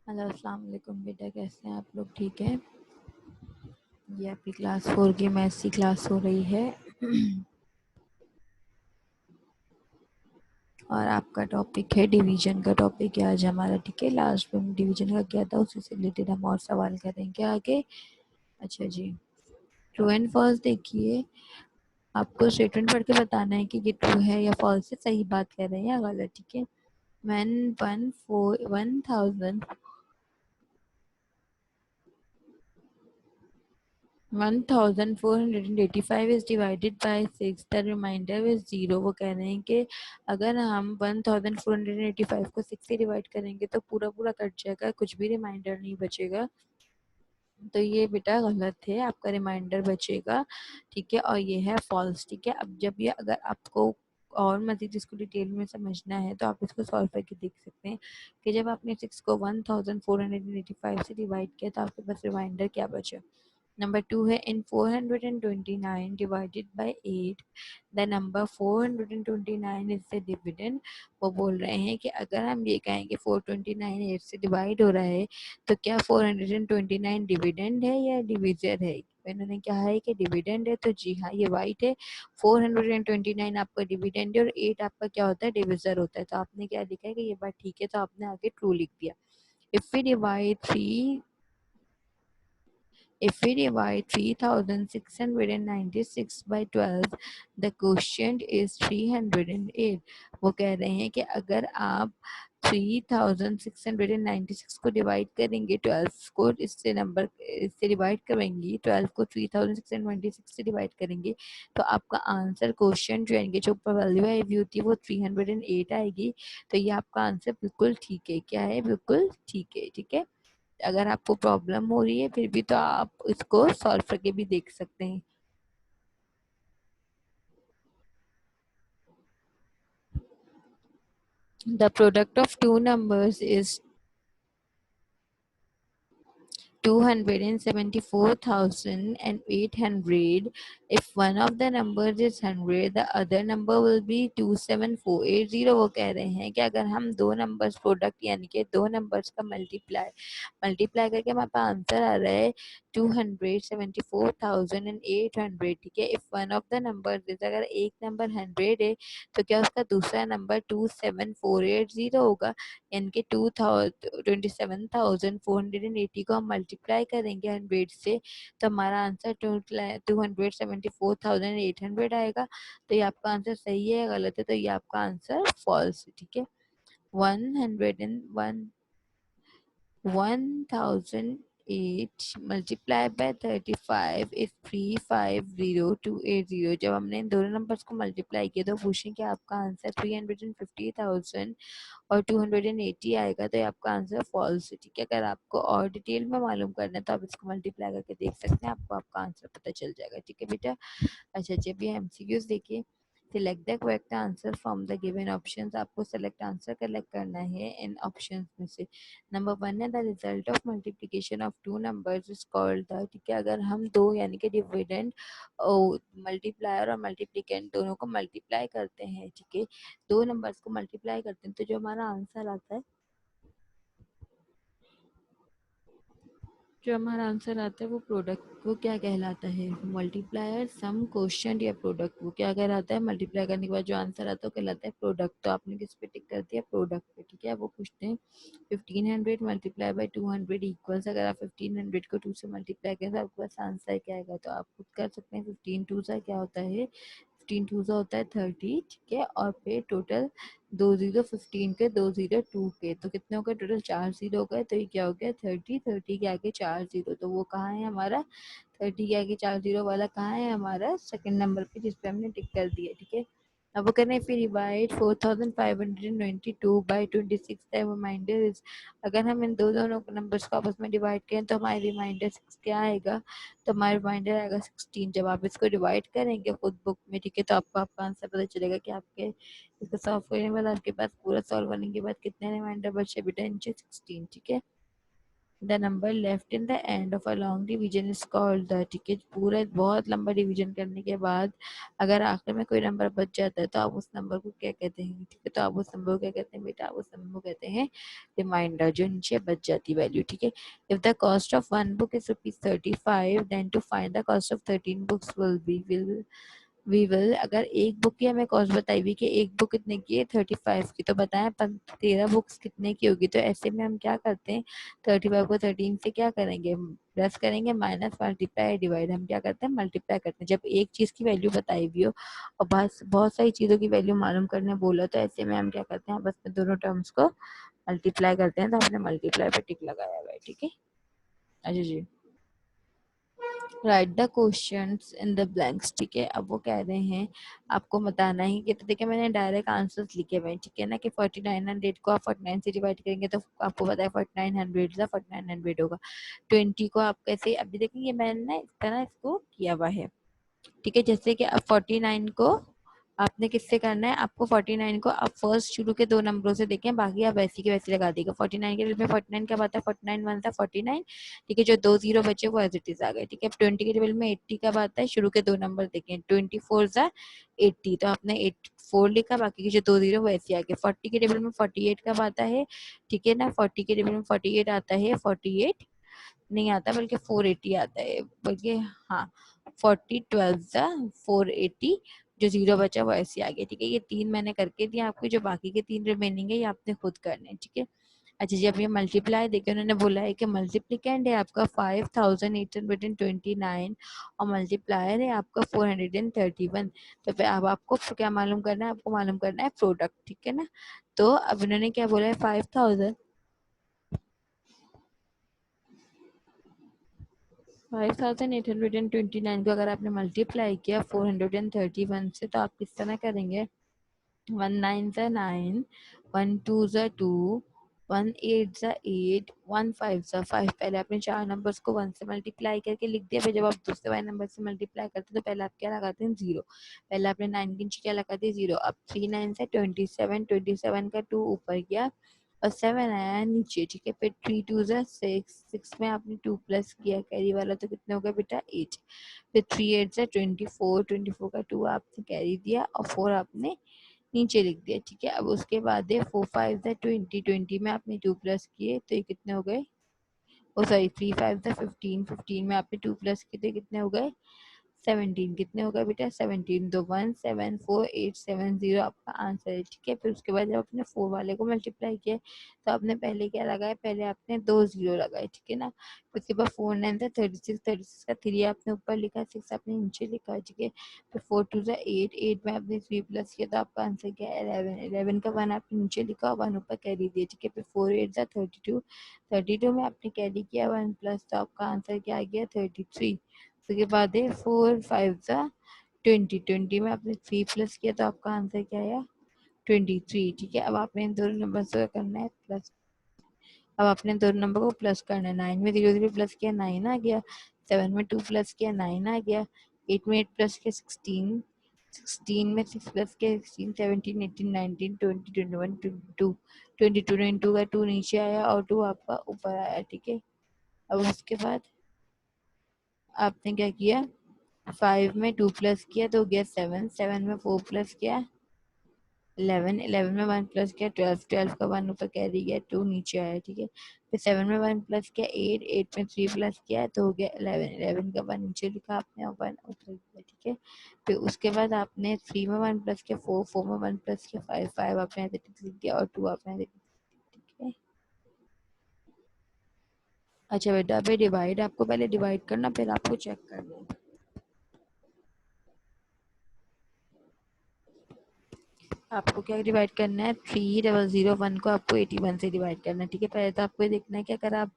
Hello अस्सलाम वालेकुम बेटा, कैसे हैं आप लोग? ठीक है। ये आपकी क्लास 4 की मैथ्स की क्लास हो रही है और आपका टॉपिक है डिवीजन का टॉपिक है आज हमारा। ठीक है, लास्ट में डिवीजन का किया था, उसी से रिलेटेड हम और सवाल करेंगे आगे। अच्छा जी, ट्रू एंड फॉल्स देखिए, आपको स्टेटमेंट पढ़ के बताना है कि ये ट्रू है या फॉल्स है, सही बात कह रहे हैं या गलत। ठीक है। when 1485 is divided by 6, the remainder is 0। वो कह रहे हैं कि अगर हम 1485 को 6 से डिवाइड करेंगे तो पूरा पूरा कट जाएगा, कुछ भी रिमाइंडर नहीं बचेगा। तो ये बेटा गलत है, आपका रिमाइंडर बचेगा। ठीक है, और ये है फॉल्स। ठीक है, अब जब ये अगर आपको और मजीद इसको डिटेल में समझना है तो आप इसको सॉल्व करके देख सकते हैं कि जब आपने 6 को 1485 से डिवाइड किया तो आपके पास रिमाइंडर क्या बचा। नंबर 2 है इन 429 divided by 8 the number 429 is the dividend. वो बोल रहे हैं कि अगर हम ये कहें कि 429 8 से डिवाइड हो रहा है तो क्या 429 डिविडेंड है या डिविजर है। इन्होंने क्या है कि डिविडेंड है, तो जी हाँ ये वाइट है। 429 आपका डिविडेंड है और 8 आपका क्या होता है, डिविजर होता है। तो आपने क्या लिखा है कि ये बात ठीक है, तो आपने आगे ट्रू लिख दिया। If we divide 3696 by 12, the quotient is 308। वो कह रहे हैं कि अगर आप 3696 को डिवाइड करेंगे 12 को, इससे डिवाइड करेंगी 12 को 3696 से डिवाइड करेंगे तो आपका आंसर क्वेश्चन जो है, जो ऊपर वैल्यू आई हुई होती है वो 308 आएगी। तो ये आपका आंसर बिल्कुल ठीक है। क्या है? बिल्कुल ठीक है। ठीक है, अगर आपको प्रॉब्लम हो रही है फिर भी तो आप इसको सॉल्व करके भी देख सकते हैं। The product of two numbers is 274,800। If one of the numbers is 100, the other number will be 27480। वो कह रहे हैं कि अगर हम दो नंबर्स प्रोडक्ट यानी कि दो नंबर्स का मल्टीप्लाई करके हमारे पास आंसर आ रहा है 274,800। ठीक है, if one of the number, अगर एक नंबर 100 है तो क्या उसका दूसरा नंबर 27480 होगा। यानी कि 27,480 को हम मल्टीप्लाई करेंगे 100 से तो हमारा आंसर 274,800 आएगा। तो ये आपका आंसर सही है या गलत है? तो ये आपका आंसर फॉल्स है। ठीक है, 1008 मल्टीप्लाई बाय 35 इज 350,280। जब हमने इन दोनों नंबर्स को मल्टीप्लाई किया तो पूछें कि आपका आंसर 350,000 और 280 आएगा। तो ये आपका आंसर फॉल्स है। ठीक है, अगर आपको और डिटेल में मालूम करना है तो आप इसको मल्टीप्लाई करके देख सकते हैं, आपको आपका आंसर पता चल जाएगा। ठीक है बेटा। अच्छा जब ये एमसीक्यूज देखिए, select the correct answer from the given options. आपको सेलेक्ट आंसर कलेक्ट करना है इन ऑप्शंस में से। नंबर 1 है the result of multiplication of two numbers is called the. ठीक है, अगर हम दो यानी कि डिविडेंड मल्टीप्लायर और मल्टीप्लिकेंट दोनों को मल्टीप्लाई करते हैं, ठीक है, दो नंबर्स को मल्टीप्लाई करते हैं तो जो हमारा आंसर आता है, वो प्रोडक्ट, वो क्या कहलाता है? मल्टीप्लायर, सम, क्वोशिएंट या प्रोडक्ट। वो क्या कहलाता है? मल्टीप्लाई करने के बाद जो आंसर आता है वो कहलाता है प्रोडक्ट। तो आपने किस पे टिक कर दिया? प्रोडक्ट पे। ठीक है, वो पूछते हैं 1500 मल्टीप्लाई बाई 200 इक्वल्स। अगर आप 1500 को 2 से मल्टीप्लाई करें तो आपके पास आंसर क्या आएगा? तो आप खुद कर सकते हैं। 15 टू सा क्या होता है? 15 टू सा होता है 30। ठीक है, और फिर टोटल 2015 के 202 के, तो कितने हो गए टोटल? 4 जीरो हो गए। तो ये क्या हो गया? 30 के आगे 4 जीरो, तो वो कहाँ है हमारा? 30 के आगे 4 जीरो वाला कहाँ है? हमारा सेकंड नंबर पे, जिसपे हमने टिक कर दिया। ठीक है, अब वो करना है फिर divide 4592 by 26 the remainder is. अगर हम इन दोनों नंबर्स को आपस में डिवाइड करें तो हमारी रिमाइंडर 6 क्या आएगा? तो हमारा रिमाइंडर आएगा 16। जब आप इसको डिवाइड करेंगे खुद बुक में, ठीक है, तो आपको आपका आंसर पता चलेगा कि आपके इसको सॉल्व करने के बाद आपके पास पूरा सॉल्व करने के बाद कितने रिमाइंडर बचे बेटा? नीचे 16। ठीक है, the number left in the end of a long division is called the, ठीक है, पूरा बहुत लंबा डिवीजन करने के बाद अगर आखिर में कोई नंबर बच जाता है तो आप उस नंबर को क्या कहते हैं, ठीक है, तो आप उस नंबर को क्या कहते हैं बेटा, आप उस नंबर को कहते हैं रिमाइंडर, जो नीचे बच जाती वैल्यू, ठीक है। If the cost of one book is ₹35, then to find the cost of 13 books we will, अगर एक बुक की हमें कॉस्ट बताई हुई कि एक बुक कितने की है 35 की, तो बताएं 13 बुक्स कितने की होगी। तो ऐसे में हम क्या करते हैं, 35 को 13 से क्या करेंगे, प्लस करेंगे, माइनस, मल्टीप्लाई, डिवाइड, हम क्या करते हैं मल्टीप्लाई करते हैं। जब एक चीज की वैल्यू बताई हुई हो और बस बहुत सारी चीजों की वैल्यू मालूम करने बोला, तो ऐसे में हम क्या करते हैं, बस में दोनों टर्म्स को मल्टीप्लाई करते हैं। तो हमने मल्टीप्लाई पे टिक लगाया हुआ है, ठीक है। अच्छा जी, write the questions in the blanks, ठीक है। अब वो कह रहे हैं आपको बताना है कि, तो देखिए मैंने डायरेक्ट आंसर्स लिखे हुए हैं, ठीक है ना, कि 4900 को आप 49 से डिवाइड करेंगे तो आपको पता है 4900 का 4900 होगा। 20 को आप कैसे, अभी देखेंगे मैंने ना इस तरह इसको किया हुआ है, ठीक है। जैसे कि अब 49 को आपने किससे करना है, आपको 49 को आप फर्स्ट शुरू के दो नंबरों से देखें, बाकी आप वैसी के वैसे लगा देगा। 49 के टेबल में 49 क्या बात है, 49 वन था 49, ठीक है, जो 2 जीरो बचे वो एज इट इज आ गए, ठीक है। 20 के टेबल में 80 का बात है, शुरू के दो नंबर देखें, 24 जा 80, तो आपने 84 लिखा, बाकी के जो 2 जीरो वैसे आ गए। 40 के टेबल में 48 का आता है, ठीक है ना, 40 के टेबल में 48 आता है, 48 नहीं आता बल्कि 480 आता है, बल्कि हाँ 40 12 जा 480, जो जीरो बचा वो ऐसे आ गया, ठीक है। ये तीन मैंने करके दिया आपको, जो बाकी के तीन रिमेनिंग है ये आपने खुद करने हैं, ठीक है। अच्छा जी, अब ये मल्टीप्लाई देखिए, उन्होंने बोला है कि मल्टीप्लिकेंड है आपका 5829 और मल्टीप्लायर है आपका 431। तो फिर अब आपको क्या मालूम करना है, आपको मालूम करना है प्रोडक्ट, ठीक है ना। तो अब इन्होंने क्या बोला है, 5829 को अगर आपने मल्टीप्लाई किया 431 से, तो आप किस तरह करेंगे, 1 9 ज़ा 9, 1 2 ज़ा 2, 1 8 ज़ा 8, 1 5 ज़ा 5। पहले आपने चार नंबर्स को 1 से मल्टीप्लाई करके लिख दिया, फिर जब आप दूसरे वाले नंबर से मल्टीप्लाई करते हैं तो पहले आप क्या लगाते हैं, जीरो। पहले आपने 9 की नीचे क्या लगाते हैं, जीरो। अब 3 9 से 27, 27 का 2 ऊपर गया और 7 आया नीचे, ठीक है। फिर 3 2 ज़ा 6, 6 में आपने 2 प्लस किया कैरी वाला, तो कितने हो गया बेटा 8। फिर 3 8 ज़ा 24, 24 का 2 आपने कैरी दिया और 4 आपने नीचे लिख दिया, ठीक है। अब उसके बाद है 4 5 ज़ा 20, 20 में आपने 2 प्लस किए तो ये कितने हो गए, ओ सॉरी 3 5 ज़ा 15, 15 में आपने 2 प्लस किए तो कितने हो गए 17। कितने होगा बेटा 17, तो 174,870 आपका आंसर है, ठीक है। फिर उसके बाद जब आपने 4 वाले को मल्टीप्लाई किया तो आपने पहले क्या लगाया, पहले आपने 2 जीरो लगाए, ठीक है ना। फिर उसके बाद 4 9 था 36, 36 का 3 आपने ऊपर लिखा, 6 आपने नीचे लिखा, ठीक है। फिर 4 2 ज़ा 8, 8 में आपने 3 प्लस किया तो आपका आंसर क्या है 11, 11 का 1 आपने नीचे लिखा और 1 ऊपर कैरी दिया, ठीक है। फिर 4 8 ज़ा 32, 32 में आपने कैरी किया 1 प्लस, तो आपका आंसर क्या आ गया 33। उसके बाद है 4 5 ज़ा 20, 20 में आपने 3 प्लस किया तो आपका आंसर क्या आया 23, ठीक है। अब आपने इन दोनों नंबर से करना है प्लस, अब आपने दोनों नंबर को प्लस करना है। 9 में 0 0 प्लस किया 9 आ गया, 7 में 2 प्लस किया 9 आ गया, 8 में 8 प्लस किया 16, 16 में 6 प्लस किया 16, 17 18 19 20 21 22, 22 में 2 का 2 नीचे आया और 2 आपका ऊपर आया, ठीक है। अब उसके बाद आपने क्या किया, 5 में 2 प्लस किया तो हो गया 7, 7 में 4 प्लस किया 11, 11 में 1 प्लस किया 12, 12 का 1 ऊपर कैरी गया 2 नीचे आया, ठीक है। फिर 7 में 1 प्लस किया 8, 8 में 3 प्लस किया तो हो गया 11, 11 का 1 नीचे लिखा आपने और 1 ऊपर किया, ठीक है। फिर उसके बाद आपने 3 में 1 प्लस किया 4, 4 में 1 प्लस किया 5, 5 आपने लिख दिया और 2 आपने लिख दिया, ठीक है। अच्छा बेटा, अभी डिवाइड आपको पहले डिवाइड करना फिर आपको चेक करना है। आपको क्या डिवाइड करना है, 3001 को आपको 81 से डिवाइड करना है, ठीक है। पहले तो आपको ये देखना है कि अगर आप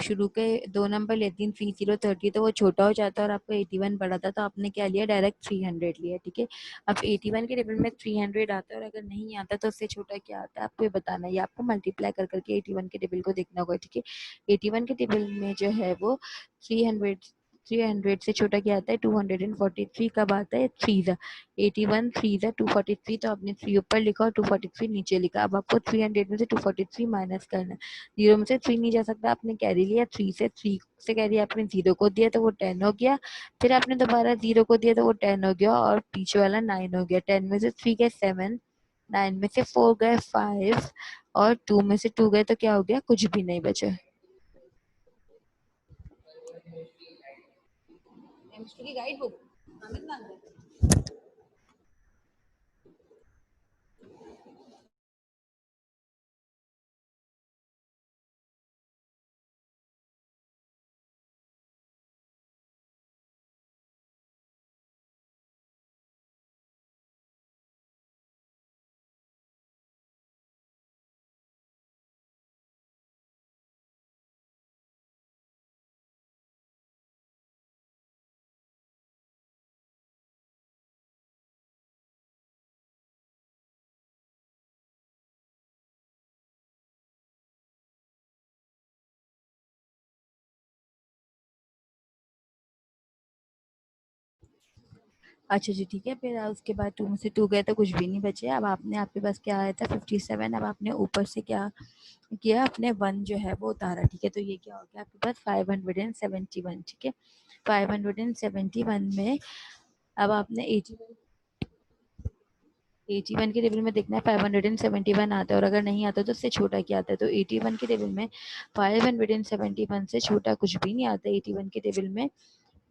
शुरू के दो नंबर लेती हैं 3030 तो वो छोटा हो जाता है और आपको 81 बड़ा था, तो आपने क्या लिया डायरेक्ट 300 लिया, ठीक है। अब 81 के टेबल में 300 आता है और अगर नहीं आता तो उससे छोटा क्या आता है आपको ये बताना है, ये आपको मल्टीप्लाई कर करके 81 के टेबल को देखना होगा, ठीक है। 81 के टेबल में जो है वो 300 300 से छोटा क्या आता है 243, कब आता है 3 81, 3 243, तो आपने 3 ऊपर लिखा और 243 नीचे लिखा। अब आपको 300 में से 243 माइनस करना है। 0 में से 3 नहीं जा सकता, आपने कैरी लिया, 3 से कैरी आपने 0 को दिया तो वो 10 हो गया, फिर आपने दोबारा 0 को दिया तो वो 10 हो गया, और पीछे वाला 9 हो गया। 10 में से 3 गए 7, 9 में से 4 गए 5, और 2 में से 2 गए तो क्या हो गया, कुछ भी नहीं बचे। केमिस्ट्री की गाइड बुक अच्छा जी ठीक है। फिर उसके बाद 2 में से 2 गए तो कुछ भी नहीं बचे। अब आपने, आपके पास क्या आया था 57। अब आपने ऊपर से क्या किया, अपने 1 जो है वो उतारा, ठीक है। तो ये क्या हो गया आपके पास 571, ठीक है। 571 में अब आपने 81 के टेबल में देखना है 571 आता है, और अगर नहीं आता तो उससे छोटा क्या आता है। तो 81 के टेबल में 571 से छोटा कुछ भी नहीं आता। 81 के टेबल में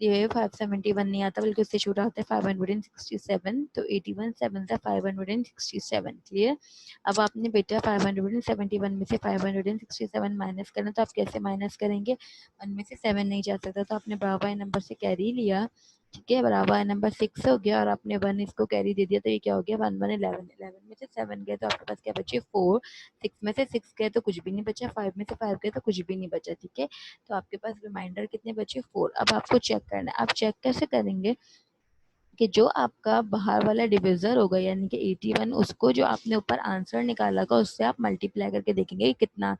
ये 571 नहीं आता, बल्कि उससे छोटा होता है 567। तो 81 7 से 567, क्लियर। अब आपने बेटा 571 में से 567 माइनस करना, तो आप कैसे माइनस करेंगे, 1 में से 7 नहीं जा सकता, तो आपने बराबर नंबर से कैरी लिया, ठीक है। बराबर नंबर 6 हो गया, और आपने 1 इसको कैरी दे दिया, तो ये क्या हो गया 1 1 11, 11 में से 7 गए तो आपके पास क्या बचे 4, 6 में से 6 गए तो कुछ भी नहीं बचा, 5 में से 5 गए तो कुछ भी नहीं बचा, ठीक है। तो आपके पास रिमाइंडर कितने बचे 4। अब आपको चेक करना है। आप चेक कैसे करेंगे कि जो आपका बाहर वाला डिविजर होगा, यानी कि 81, उसको जो आपने ऊपर आंसर निकाला होगा उससे आप मल्टीप्लाई करके देखेंगे कि कितना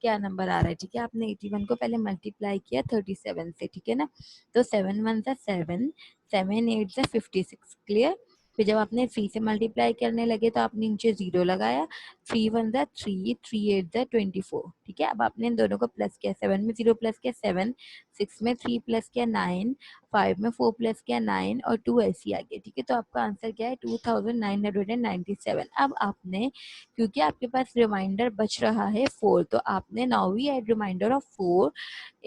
क्या नंबर आ रहा है, ठीक है। आपने 81 को पहले मल्टीप्लाई किया 37 से, ठीक है ना। तो 7 1 सा 7, 7 8 सा 56, क्लियर। फिर जब आपने 3 से मल्टीप्लाई करने लगे तो आपने नीचे 0 लगाया, 3 1 सा 3, 3 8 सा 24, ठीक है। अब आपने इन दोनों को प्लस किया, 7 में 0 प्लस किया 7, 6 में 3 प्लस किया 9, 5 में 4 प्लस किया 9, और 2 ऐसी आ गया, ठीक है। तो आपका आंसर क्या है 2997। अब आपने, क्योंकि आपके पास रिमाइंडर बच रहा है 4, तो आपने now we add remainder of 4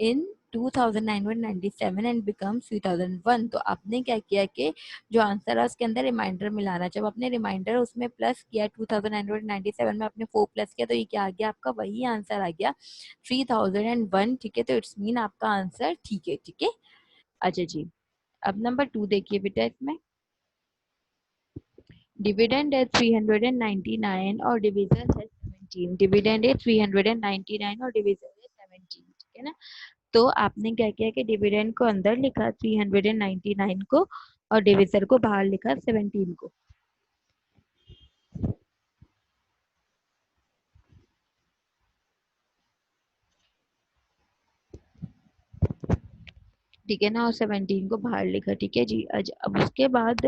in 2997 and becomes 3001। तो आपने क्या किया कि जो आंसर है उसके अंदर रिमाइंडर मिलाना। जब आपने रिमाइंडर उसमें प्लस किया 2997 में आपने 4 प्लस किया, तो ये क्या आ गया आपका वही आंसर आ गया 3001, ठीक है। तो इट्स मीन आपका आंसर ठीक है, ठीक है। अच्छा जी, अब नंबर 2 देखिए बेटा, इसमें डिविडेंड है 399 और डिविजन है 17। डिविडेंड है 399 और डिविजन है 17, ठीक है ना। तो आपने क्या किया कि डिविडेंड को अंदर लिखा 399 को, और डिविजन को बाहर लिखा 17 को, ठीक है ना, और 17 को बाहर लिखा, ठीक है जी। अब उसके बाद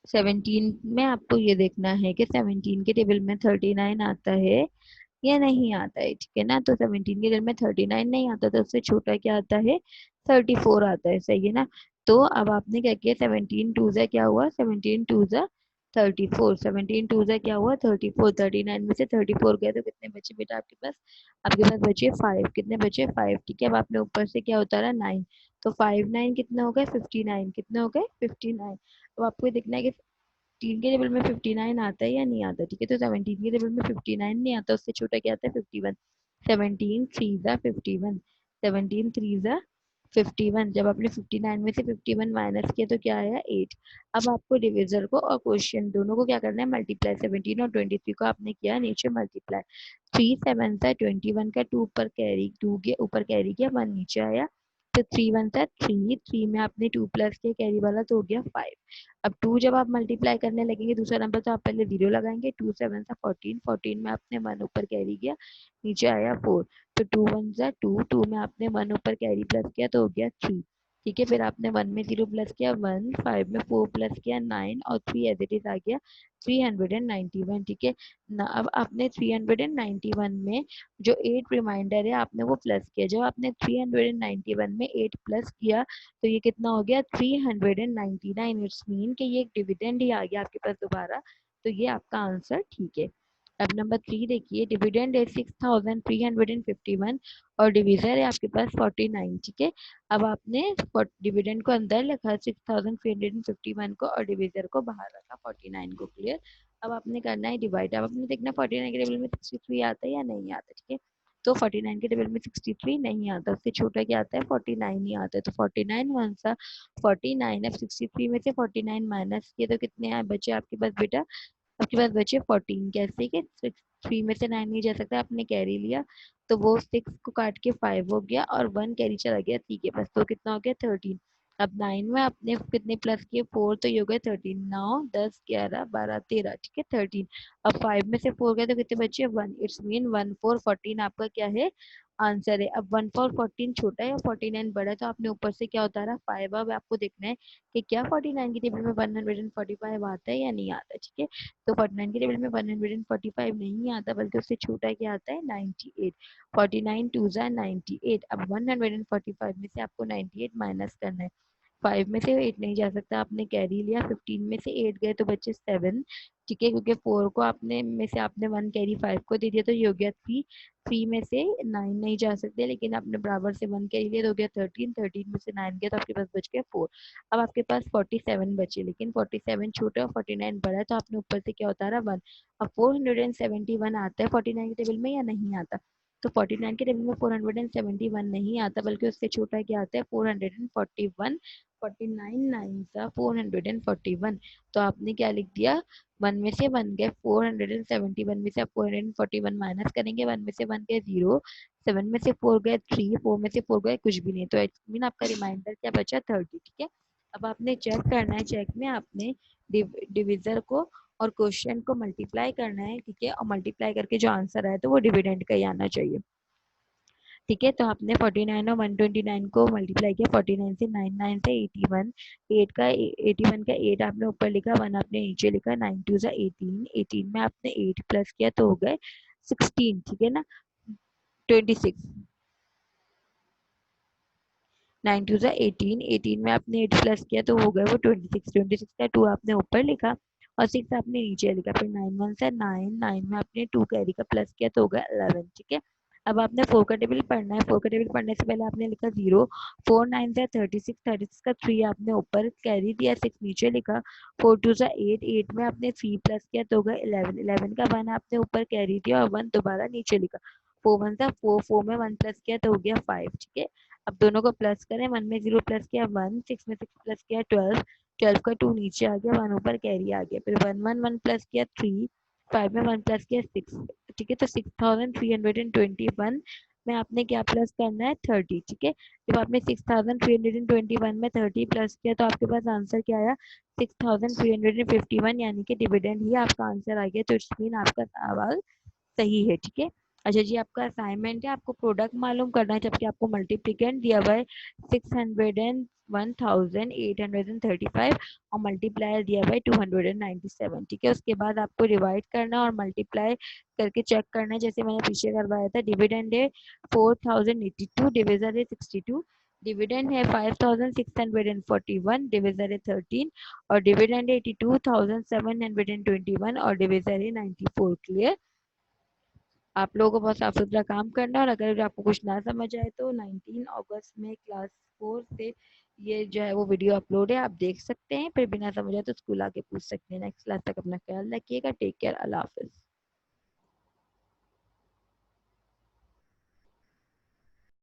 17 में आपको ये देखना है कि 17 के टेबल में 39 आता है या नहीं आता है, ठीक है ना। तो 17 के टेबल में 39 नहीं आता, तो उससे छोटा क्या आता है 34 आता है, सही है ना। तो अब आपने क्या किया 17 टू जा क्या हुआ 17 टू जा 34, 17 टू जा क्या हुआ 34, 39 में से 34 गए तो कितने बचे बेटा आपके पास, आपके पास बचे 5, कितने बचे 5, ठीक है। अब आपने ऊपर से क्या उतारा 9, तो 5 9 कितने हो गए 59, कितने हो गए 59। अब आपको ये देखना है कि 17 के टेबल में 59 आता है या नहीं आता, ठीक है। तो 17 के टेबल में 59 नहीं आता, उससे छोटा क्या आता है 51। 17 3 जा 51, 17 3 जा 51। जब आपने 59 में से 51 माइनस किया तो क्या आया 8। अब आपको डिविजर को और क्वेश्चन दोनों को क्या करना है मल्टीप्लाई, 17 और 23 को आपने किया नीचे मल्टीप्लाई। 3 7 सा 21 का 2 ऊपर कैरी, 2 के ऊपर कैरी किया 1 नीचे आया, तो 3 वन सा 3, 3 में आपने 2 प्लस किया कैरी वाला तो हो गया 5। अब 2 जब आप मल्टीप्लाई करने लगेंगे दूसरा नंबर तो आप पहले 0 लगाएंगे, 2 7 सा 14, 14 में आपने 1 ऊपर कैरी किया नीचे आया 4, तो 2 वन सा 2, 2 में आपने 1 ऊपर कैरी प्लस किया तो हो गया 3। ठीक है, फिर आपने 1 में 0 प्लस किया 1, 5 में 4 प्लस किया 9 और 3 एज इट इज आ गया 391। ठीक है ना, अब आपने 391 में जो 8 रिमाइंडर है आपने वो प्लस किया, जब आपने 391 में 8 प्लस किया तो ये कितना हो गया 399। इट्स मीन कि ये एक डिविडेंड ही आ गया आपके पास दोबारा, तो ये आपका आंसर ठीक है। अब नंबर 3 देखिए, डिविडेंड है 6351 और डिविजर है आपके पास 49। ठीक है, अब आपने डिविडेंड को अंदर लिखा 6351 को और डिविजर को बाहर रखा 49 को। क्लियर। अब आपने करना है डिवाइड। अब आपने देखना 49 के टेबल में 63 आता है या नहीं आता। ठीक है, तो 49 के टेबल में 63 नहीं आता, उससे छोटा क्या आता है 49 ही आता है। तो 49 वन सा 49, अब 63 में से 49 माइनस किए तो कितने आए बचे आपके पास बेटा, आपके पास बचे 14। कैसे कि 3 में से 9 नहीं जा सकता, आपने कैरी लिया तो वो 6 को काट के 5 हो गया और 1 कैरी चला गया 3 के पास, तो कितना हो गया 13। अब 9 में आपने कितने प्लस किए 4, तो ये हो गया 13, 9 10 11 12 13। ठीक है 13। अब 5 में से 4 गए तो कितने बचे 1, इट्स मीन 1 4 14 आपका क्या है आंसर है। अब 1 4 14 छोटा है और 49 बड़ा है, तो आपने ऊपर से क्या उतारा 5। अब आपको देखना है कि क्या 49 की टेबल में 145 आता है या नहीं आता। ठीक है, तो 49 के टेबल में 145 नहीं आता, बल्कि उससे छोटा क्या आता है 98। 49 टू ज़ा 98। अब 145 में से आपको 98 माइनस करना है। 5 में से 8 नहीं जा सकता, आपने कैरी लिया, 15 में से 8 गए तो बचे 7। ठीक है, क्योंकि 4 को आपने में से आपने 1 कैरी 5 को दे दिया तो ये हो गया 3। 3 में से 9 नहीं जा सकते, लेकिन आपने बराबर से 1 कैरी लिया तो हो गया 13। 13 में से 9 गया तो आपके पास बच गया 4। अब आपके पास 47 बचे, लेकिन 47 छोटा और 49 बड़ा है, तो आपने ऊपर से क्या उतारा 1। अब 471 आता है 49 के टेबल में या नहीं आता, तो 49 के टेबल में 471 नहीं आता, बल्कि उससे छोटा क्या आता है 441। 49 नाइन सा 441, तो आपने क्या लिख दिया 1 में से 1 गए 471 में से आप 441 माइनस करेंगे, 1 में से 1 गए 0, 7 में से 4 गए 3, 4 में से 4 गए कुछ भी नहीं, तो इट मीन आपका रिमाइंडर क्या बचा 30। ठीक है, अब आपने चेक करना है, चेक में आपने डिविजर को और क्वेश्चन को मल्टीप्लाई करना है। ठीक है, और मल्टीप्लाई करके जो आंसर आया तो वो डिविडेंड का ही आना चाहिए। ठीक है, तो आपने 49 और 129 को मल्टीप्लाई किया, 49 से 9, 9 से 81, 8 का 81 का 8 आपने ऊपर लिखा, 1 आपने नीचे लिखा, 9 टू ज़ा 18, 18 में आपने 8 प्लस किया तो हो गए 16। ठीक है ना, 26, 9 टू ज़ा 18, 18 में आपने 8 प्लस किया तो हो गए वो 26, 26 का 2 आपने ऊपर लिखा और 6 आपने नीचे लिखा, फिर 9 1 से 9, 9 में आपने 2 कैरी का प्लस किया तो हो गया 11। ठीक है, अब आपने 4 का टेबल पढ़ना है। 4 का टेबल पढ़ने से पहले आपने लिखा 0, 4 9 से 36, 36 का 3 आपने ऊपर कैरी दिया, 6 नीचे लिखा, 4 2 सा 8, 8 में आपने 3 प्लस किया तो हो गया 11, 11 का 1 आपने ऊपर कैरी दिया और 1 दोबारा नीचे लिखा, 4 1 सा 4, 4 में 1 प्लस किया तो हो गया 5। ठीक है, अब दोनों को प्लस करें, 1 में 0 प्लस किया 1, 6 में 6 प्लस किया 12, 12 का 2 नीचे आ गया, 1 ऊपर कैरी आ गया, फिर 1 1 1 प्लस किया 3, 5 में 1 प्लस किया 6। ठीक है, तो 6321 में आपने क्या प्लस करना है 30। ठीक है, जब आपने 6321 में 30 प्लस किया तो आपके पास आंसर क्या आया 6351, यानी कि डिविडेंड ही आपका आंसर आ गया, तो इट्स मीन आपका सवाल सही है। ठीक है, अच्छा जी, आपका असाइनमेंट है, आपको प्रोडक्ट मालूम करना है, जबकि आपको मल्टीप्लिकेंट दिया हुआ है 601,835 और मल्टीप्लायर दिया हुआ है 297। ठीक है, उसके बाद आपको डिवाइड करना और मल्टीप्लाई करके चेक करना है, जैसे मैंने पीछे करवाया था। डिविडेंड है 4082, डिविजर है 62, डिविडेंड है 5641, डिविजर है 13 और डिविडेंड है 82,721 और डिविजर है 94। क्लियर। आप लोगों को बहुत साफ सुथरा काम करना है, और अगर आपको कुछ ना समझ आए तो 19 अगस्त में क्लास 4 से ये जो है वो वीडियो अपलोड है, आप देख सकते हैं, फिर बिना समझ आए तो स्कूल आके पूछ सकते हैं। नेक्स्ट क्लास तक अपना ख्याल रखिएगा, टेक केयर, अल्लाह हाफिज।